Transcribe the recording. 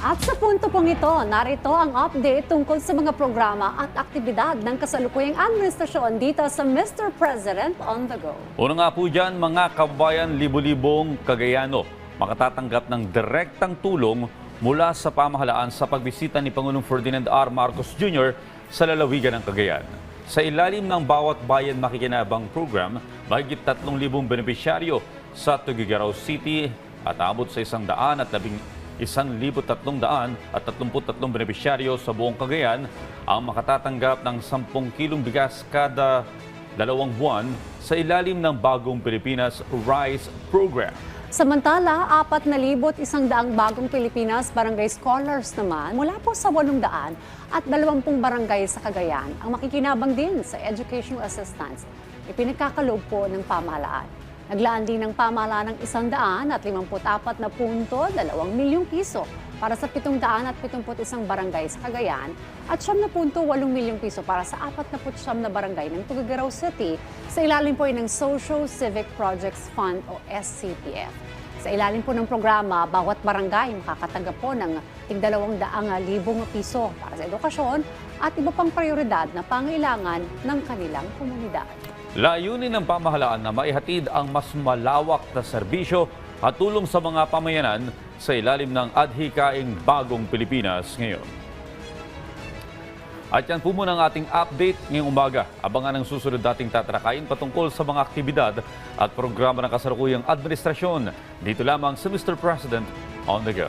At sa punto pong ito, narito ang update tungkol sa mga programa at aktibidad ng kasalukuyang administrasyon dito sa Mr. President on the Go. Una nga po dyan, mga kababayan, libo-libong Cagayano makatatanggap ng direktang tulong mula sa pamahalaan sa pagbisita ni Pangulong Ferdinand R. Marcos Jr. sa lalawigan ng Cagayan. Sa ilalim ng Bawat Bayan Makikinabang program, mahigit 3,000 benepisyaryo sa Tuguegarao City at abot sa 1,333 benepisyaryo sa buong Cagayan ang makatatanggap ng 10 kilong bigas kada 2 buwan sa ilalim ng Bagong Pilipinas Rice Program. Samantala, 4,100 bagong Pilipinas Barangay Scholars naman mula po sa 800 at 20 barangay sa Cagayan ang makikinabang din sa educational assistance. Ipinagkakaloob po ng pamahalaan. Naglaan din ng pamahalaan ng 154 na punto, 2 milyong piso para sa 771 barangay sa Cagayan at 7.8 milyong piso para sa 49 na barangay ng Tuguegarao City sa ilalim po ng Social Civic Projects Fund o SCPF. Sa ilalim po ng programa, bawat barangay makakatanggap po ng tig-200,000 piso para sa edukasyon at iba pang prioridad na pangailangan ng kanilang komunidad. Layunin ng pamahalaan na maihatid ang mas malawak na serbisyo at tulong sa mga pamayanan sa ilalim ng adhikaing Bagong Pilipinas ngayon. At yan po muna ang ating update ngayong umaga. Abangan ang susunod dating tatrakayin patungkol sa mga aktibidad at programa ng kasalukuyang administrasyon. Dito lamang sa Mr. President on the Go.